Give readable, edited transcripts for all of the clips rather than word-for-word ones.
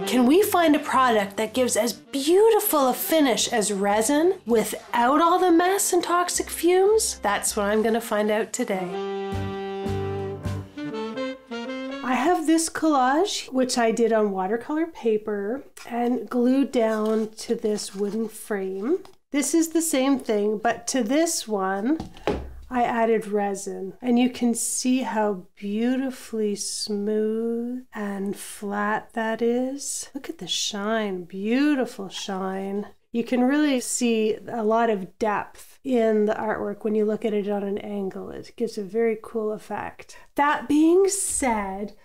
Can we find a product that gives as beautiful a finish as resin without all the mess and toxic fumes? That's what I'm going to find out today. I have this collage, which I did on watercolor paper and glued down to this wooden frame. This is the same thing, but to this one, I added resin, and you can see how beautifully smooth and flat that is. Look at the shine, beautiful shine. You can really see a lot of depth in the artwork when you look at it on an angle. It gives a very cool effect. That being said,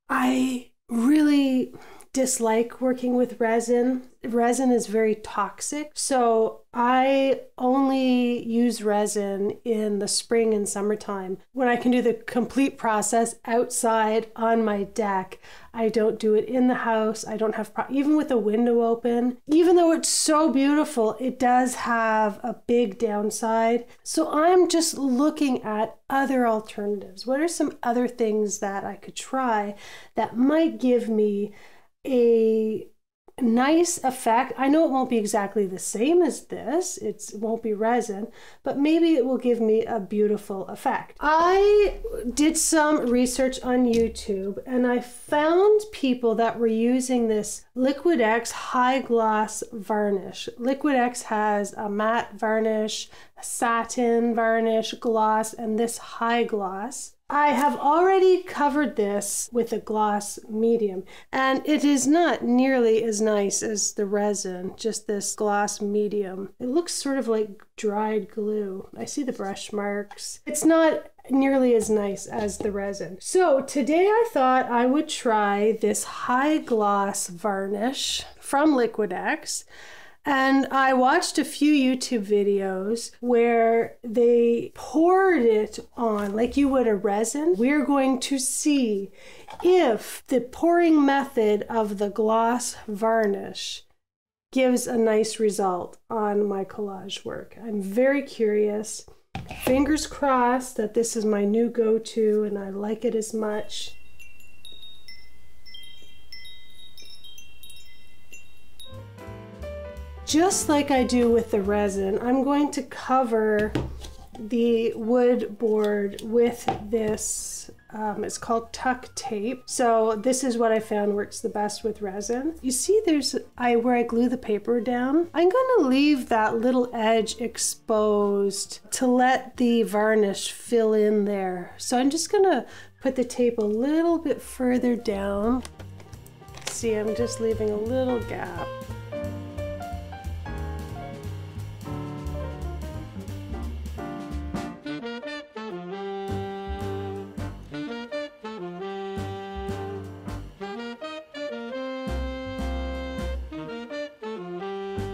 I really dislike working with resin. Resin is very toxic, so I only use resin in the spring and summertime when I can do the complete process outside on my deck. I don't do it in the house. I don't have even with the window open. Even though it's so beautiful, it does have a big downside. So I'm just looking at other alternatives. What are some other things that I could try that might give me a nice effect? I know it won't be exactly the same as this, it won't be resin, but maybe it will give me a beautiful effect. I did some research on YouTube and I found people that were using this Liquid X High Gloss Varnish. Liquid X has a matte varnish, a satin varnish, gloss, and this high gloss. I have already covered this with a gloss medium, and it is not nearly as nice as the resin, just this gloss medium. It looks sort of like dried glue. I see the brush marks. It's not nearly as nice as the resin. So today I thought I would try this high gloss varnish from Liquid X. And I watched a few YouTube videos where they poured it on like you would a resin. We're going to see if the pouring method of the gloss varnish gives a nice result on my collage work. I'm very curious. Fingers crossed that this is my new go-to and I like it as much. Just like I do with the resin, I'm going to cover the wood board with this, it's called tuck tape. So this is what I found works the best with resin. You see there's where I glue the paper down. I'm gonna leave that little edge exposed to let the varnish fill in there. So I'm just gonna put the tape a little bit further down. See, I'm just leaving a little gap.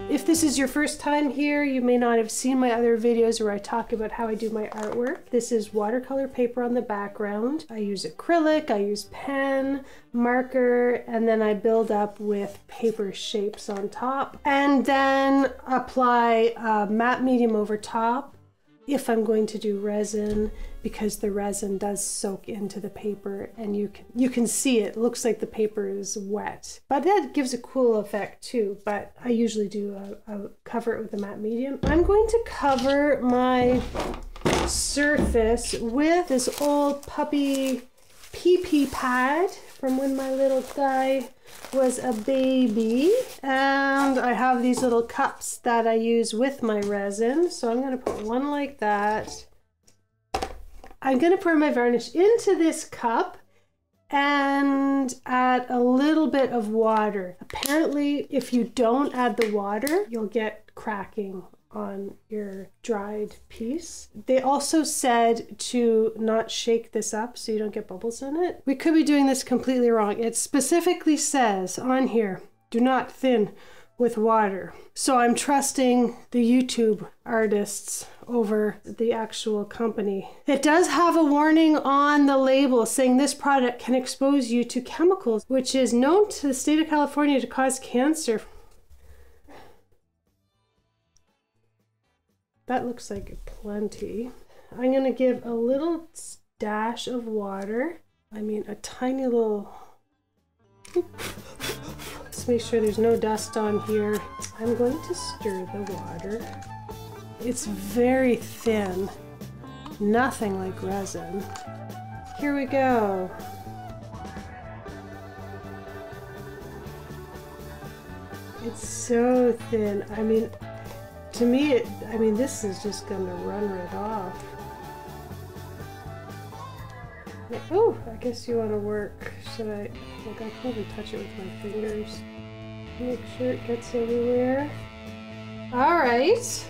If this is your first time here, you may not have seen my other videos where I talk about how I do my artwork. This is watercolor paper on the background. I use acrylic, I use pen, marker, and then I build up with paper shapes on top. And then apply a matte medium over top if I'm going to do resin, because the resin does soak into the paper and you can see it looks like the paper is wet. But that gives a cool effect too, but I usually do cover it with a matte medium. I'm going to cover my surface with this old puppy pee-pee pad from when my little guy was a baby, and I have these little cups that I use with my resin, so I'm going to put one like that. I'm going to pour my varnish into this cup and add a little bit of water. Apparently if you don't add the water, you'll get cracking on your dried piece. They also said to not shake this up so you don't get bubbles in it. We could be doing this completely wrong. It specifically says on here, do not thin with water. So I'm trusting the YouTube artists over the actual company. It does have a warning on the label saying this product can expose you to chemicals, which is known to the state of California to cause cancer. That looks like plenty. I'm gonna give a little dash of water. I mean, a tiny little Let's make sure there's no dust on here. I'm going to stir the water. It's very thin, nothing like resin. Here we go. It's so thin. I mean, to me, this is just gonna run right off. Oh, I guess you want to work. Should I? Look, I can't even touch it with my fingers. Make sure it gets everywhere. All right.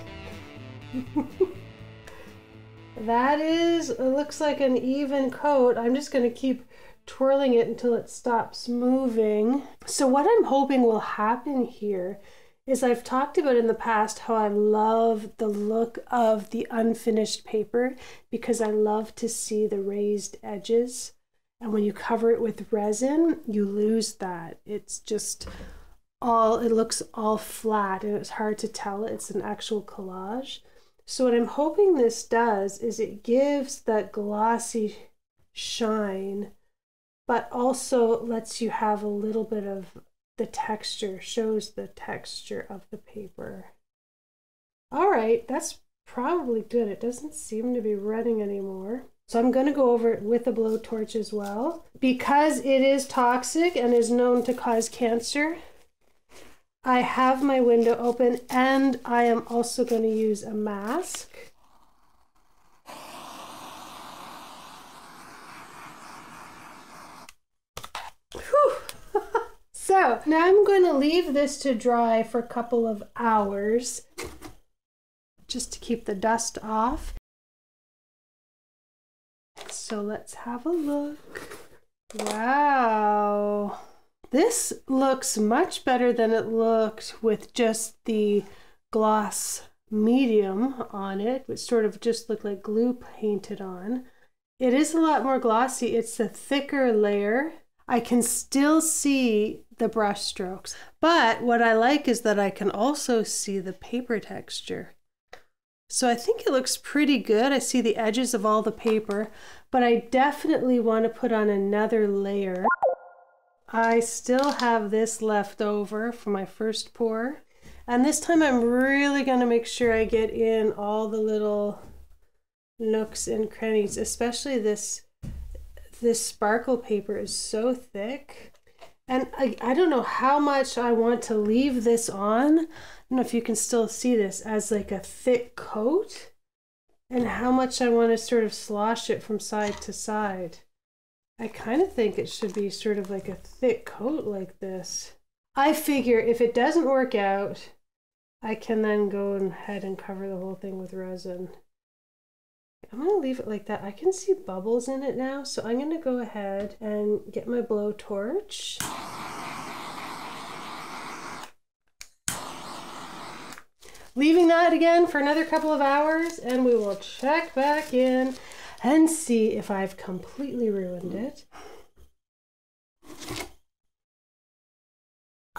That is, it looks like an even coat. I'm just going to keep twirling it until it stops moving. So what I'm hoping will happen here is, I've talked about in the past how I love the look of the unfinished paper because I love to see the raised edges. And when you cover it with resin, you lose that. It's just it looks all flat and it's hard to tell it's an actual collage. So what I'm hoping this does is it gives that glossy shine, but also lets you have a little bit of the texture, shows the texture of the paper. All right, that's probably good. It doesn't seem to be running anymore. So I'm going to go over it with a blowtorch as well. Because it is toxic and is known to cause cancer, I have my window open and I am also going to use a mask. Whew. So now I'm going to leave this to dry for a couple of hours just to keep the dust off. So let's have a look. Wow. This looks much better than it looked with just the gloss medium on it, which sort of just looked like glue painted on. It is a lot more glossy. It's a thicker layer. I can still see the brush strokes, but what I like is that I can also see the paper texture. So I think it looks pretty good. I see the edges of all the paper, but I definitely want to put on another layer. I still have this left over from my first pour. And this time I'm really going to make sure I get in all the little nooks and crannies, especially this sparkle paper is so thick. And I don't know how much I want to leave this on. I don't know if you can still see this as like a thick coat, and how much I want to sort of slosh it from side to side. I kind of think it should be sort of like a thick coat like this. I figure if it doesn't work out, I can then go ahead and cover the whole thing with resin. I'm going to leave it like that. I can see bubbles in it now, so I'm going to go ahead and get my blowtorch. Leaving that again for another couple of hours, and we will check back in and see if I've completely ruined it.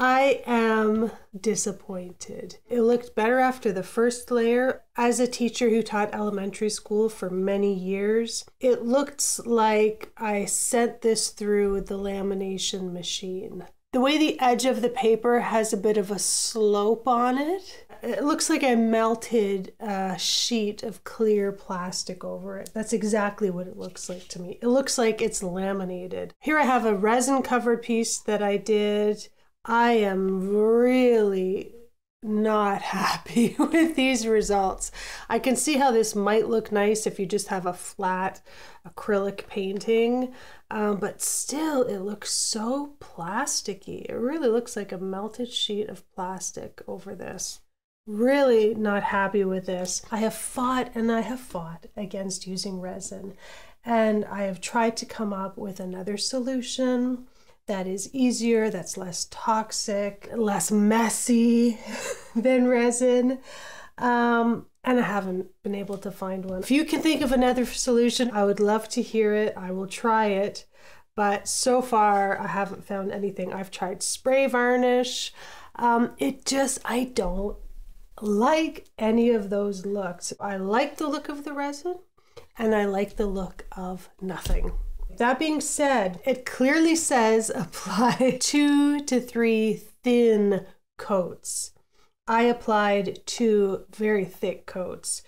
I am disappointed. It looked better after the first layer. As a teacher who taught elementary school for many years, it looked like I sent this through the lamination machine. The way the edge of the paper has a bit of a slope on it, it looks like I melted a sheet of clear plastic over it. That's exactly what it looks like to me. It looks like it's laminated. Here I have a resin covered piece that I did. I am really not happy with these results. I can see how this might look nice if you just have a flat acrylic painting, but still it looks so plasticky. It really looks like a melted sheet of plastic over this. Really not happy with this. I have fought and I have fought against using resin, and I have tried to come up with another solution that is easier, that's less toxic, less messy than resin. And I haven't been able to find one. If you can think of another solution, I would love to hear it. I will try it. But so far, I haven't found anything. I've tried spray varnish. I don't like any of those looks. I like the look of the resin, and I like the look of nothing. that being said, it clearly says apply 2 to 3 thin coats. I applied 2 very thick coats.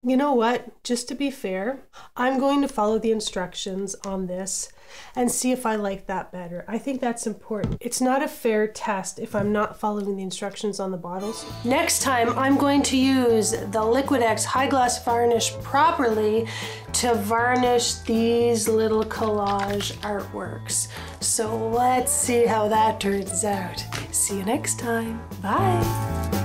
You know what? Just to be fair, I'm going to follow the instructions on this and see if I like that better. I think that's important. It's not a fair test if I'm not following the instructions on the bottles. Next time, I'm going to use the Liquid-X High Gloss Varnish properly to varnish these little collage artworks. So let's see how that turns out. See you next time. Bye.